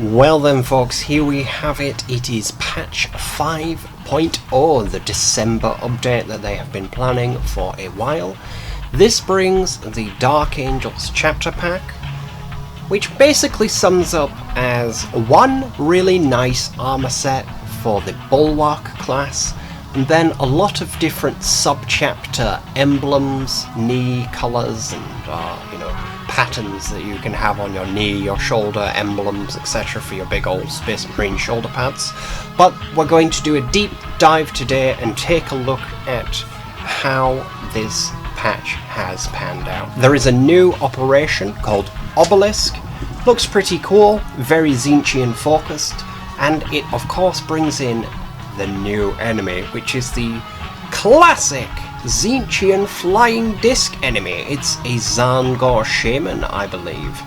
Well then folks, here we have it. It is patch 5.0, the December update that they have been planning for a while. This brings the Dark Angels chapter pack, which basically sums up as one really nice armor set for the Bulwark class, and then a lot of different sub-chapter emblems, knee colours, and patterns that you can have on your knee, your shoulder, emblems, etc. for your big old Spacemarine shoulder pads. But we're going to do a deep dive today and take a look at how this patch has panned out. There is a new operation called Obelisk. Looks pretty cool, very Tzeentchian focused, and it of course brings in the new enemy, which is the classic Tzeentchian flying disc enemy. It's a Zangor Shaman, I believe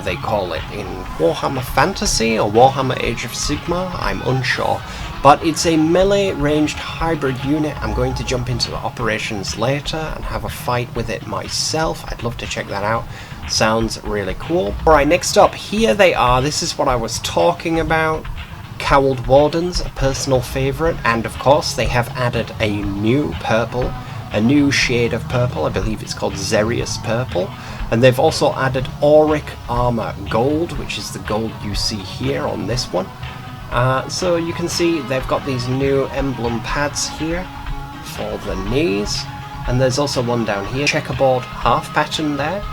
they call it in Warhammer Fantasy or Warhammer Age of Sigmar, I'm unsure. But it's a melee ranged hybrid unit. I'm going to jump into the operations later and have a fight with it myself. I'd love to check that out. Sounds really cool. Alright, next up, here they are. This is what I was talking about. Cowled Wardens, a personal favourite, and of course they have added a new purple, a new shade of purple. I believe it's called Xerius Purple, and they've also added Auric Armour Gold, which is the gold you see here on this one. So you can see they've got these new emblem pads here for the knees, and there's also one down here, checkerboard half pattern there.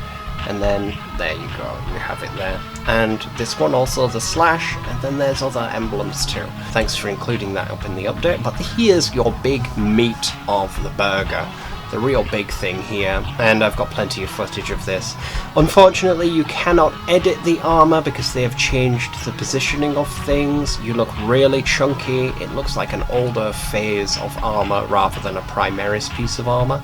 And then there you go, you have it there. And this one also, the slash, and then there's other emblems too. Thanks for including that up in the update. But here's your big meat of the burger, the real big thing here. And I've got plenty of footage of this. Unfortunately, you cannot edit the armor because they have changed the positioning of things. You look really chunky. It looks like an older phase of armor rather than a Primaris piece of armor.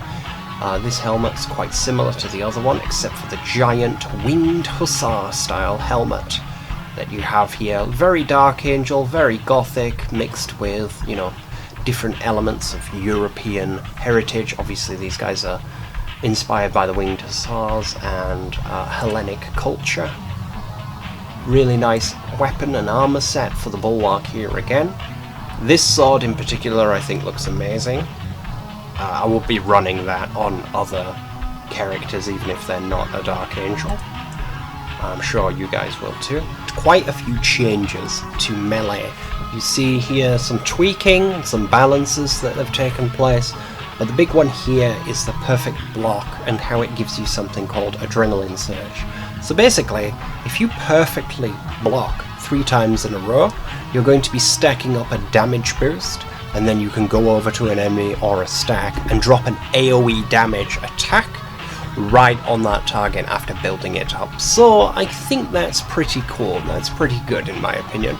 This helmet's quite similar to the other one, except for the giant winged hussar style helmet that you have here. Very Dark Angel, very gothic, mixed with, different elements of European heritage. Obviously these guys are inspired by the winged hussars and Hellenic culture. Really nice weapon and armor set for the Bulwark here again. This sword in particular I think looks amazing. I will be running that on other characters even if they're not a Dark Angel. I'm sure you guys will too. Quite a few changes to melee. You see here some tweaking, some balances that have taken place, but the big one here is the perfect block and how it gives you something called Adrenaline Surge. So basically, if you perfectly block 3 times in a row, you're going to be stacking up a damage boost, and then you can go over to an enemy or a stack and drop an AoE damage attack right on that target after building it up. So I think that's pretty cool. That's pretty good in my opinion.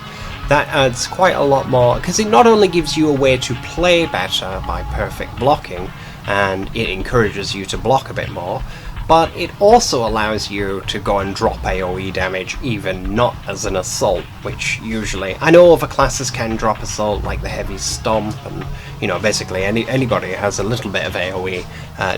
That adds quite a lot more, because it not only gives you a way to play better by perfect blocking, and it encourages you to block a bit more, but it also allows you to go and drop AoE damage even not as an assault, which usually, I know other classes can drop assault like the heavy stomp, and basically anybody has a little bit of AoE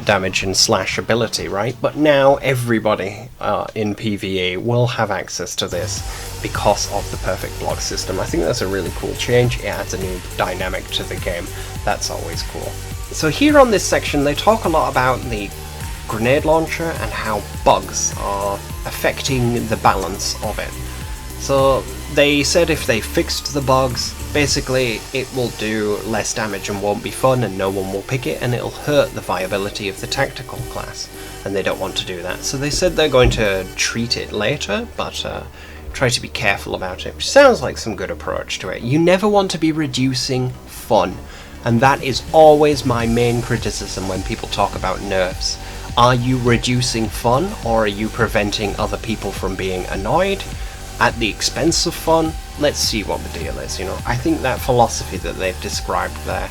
damage and slash ability, right? But now everybody in PvE will have access to this because of the perfect block system. I think that's a really cool change. It adds a new dynamic to the game. That's always cool. So here on this section they talk a lot about the grenade launcher and how bugs are affecting the balance of it. So they said if they fixed the bugs, basically it will do less damage and won't be fun and no one will pick it, and it'll hurt the viability of the tactical class, and they don't want to do that. So they said they're going to treat it later, but try to be careful about it, which sounds like some good approach to it. You never want to be reducing fun, and that is always my main criticism when people talk about nerfs. Are you reducing fun, or are you preventing other people from being annoyed at the expense of fun? Let's see what the deal is, I think that philosophy that they've described there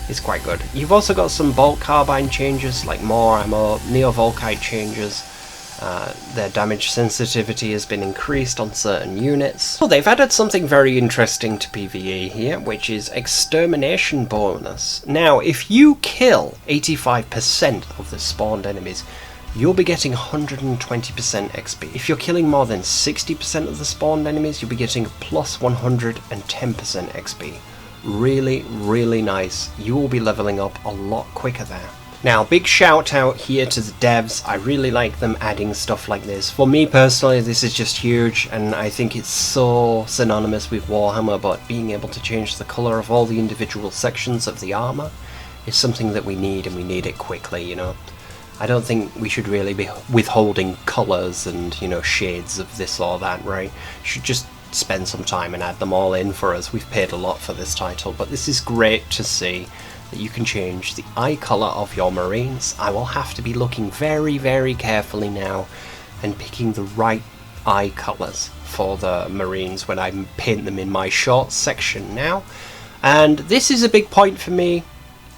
is quite good. You've also got some bolt carbine changes, like more ammo, Volkite changes. Their damage sensitivity has been increased on certain units. Well, they've added something very interesting to PvE here, which is extermination bonus. Now, if you kill 85% of the spawned enemies, you'll be getting 120% XP. If you're killing more than 60% of the spawned enemies, you'll be getting plus 110% XP. Really, really nice. You will be leveling up a lot quicker there. Now, big shout out here to the devs. I really like them adding stuff like this. For me personally, this is just huge, and I think it's so synonymous with Warhammer, but being able to change the colour of all the individual sections of the armour is something that we need, and we need it quickly, you know. I don't think we should really be withholding colours and, you know, shades of this or that, right? You should just spend some time and add them all in for us. We've paid a lot for this title, but this is great to see that you can change the eye colour of your Marines. I will have to be looking very, very carefully now and picking the right eye colours for the Marines when I paint them in my shorts section now. And this is a big point for me.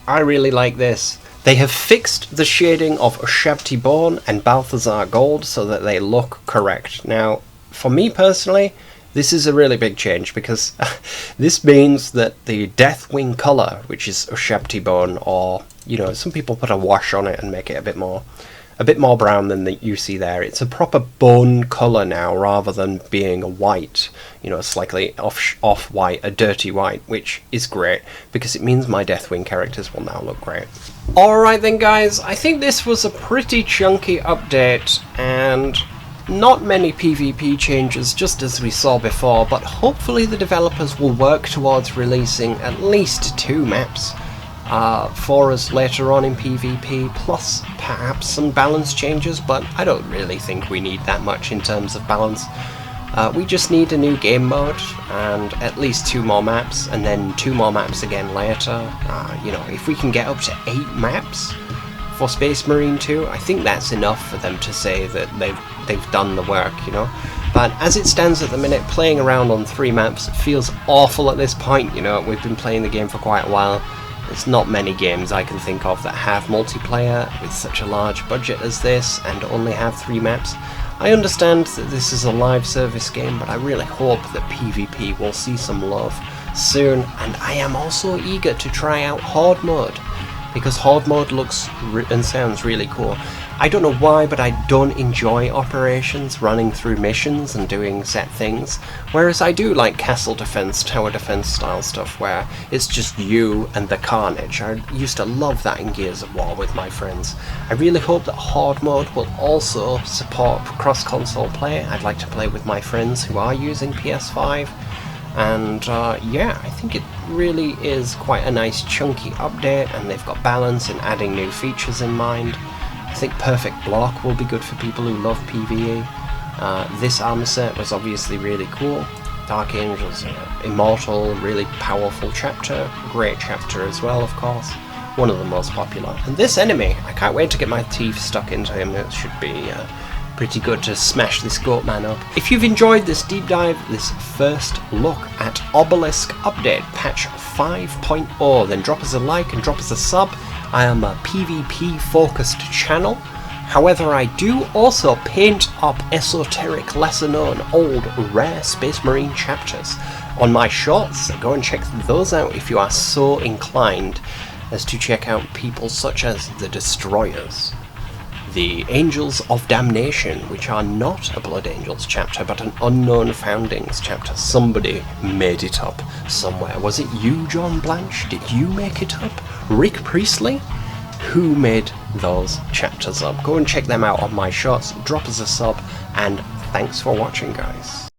I really like this. They have fixed the shading of Shabti Born and Balthazar Gold so that they look correct. Now, for me personally, this is a really big change, because this means that the Deathwing colour, which is Shabti Bone, or, you know, some people put a wash on it and make it a bit more brown than you see there. It's a proper bone colour now, rather than being a white, you know, slightly off-white, a dirty white, which is great, because it means my Deathwing characters will now look great. Alright then guys, I think this was a pretty chunky update, and not many PvP changes, just as we saw before, but hopefully the developers will work towards releasing at least 2 maps for us later on in PvP, plus perhaps some balance changes, but I don't really think we need that much in terms of balance. We just need a new game mode, and at least 2 more maps, and then 2 more maps again later. You know, if we can get up to 8 maps for Space Marine 2, I think that's enough for them to say that they've done the work, you know. But as it stands at the minute, playing around on 3 maps feels awful at this point, you know. We've been playing the game for quite a while. There's not many games I can think of that have multiplayer with such a large budget as this and only have 3 maps. I understand that this is a live service game, but I really hope that PvP will see some love soon, and I am also eager to try out Horde mode, because Horde mode looks and sounds really cool. I don't know why, but I don't enjoy operations, running through missions and doing set things, whereas I do like castle defense, tower defense style stuff where it's just you and the carnage. I used to love that in Gears of War with my friends. I really hope that Horde mode will also support cross-console play. I'd like to play with my friends who are using PS5. And yeah, I think it really is quite a nice chunky update, and they've got balance and adding new features in mind. I think Perfect Block will be good for people who love PvE. This armor set was obviously really cool. Darkangels, Immortal, really powerful chapter. Great chapter as well, of course. One of the most popular. And this enemy, I can't wait to get my teeth stuck into him. It should be pretty good to smash this goat man up. If you've enjoyed this deep dive, this first look at Obelisk Update Patch 5.0, then drop us a like and drop us a sub. I am a PvP focused channel. However, I do also paint up esoteric, lesser known, old, rare Space Marine chapters on my shorts, so go and check those out if you are so inclined as to check out people such as the Destroyers, the Angels of Damnation, which are not a Blood Angels chapter, but an Unknown Foundings chapter. Somebody made it up somewhere. Was it you, John Blanche? Did you make it up? Rick Priestley? Who made those chapters up? Go and check them out on my shorts, drop us a sub, and thanks for watching, guys.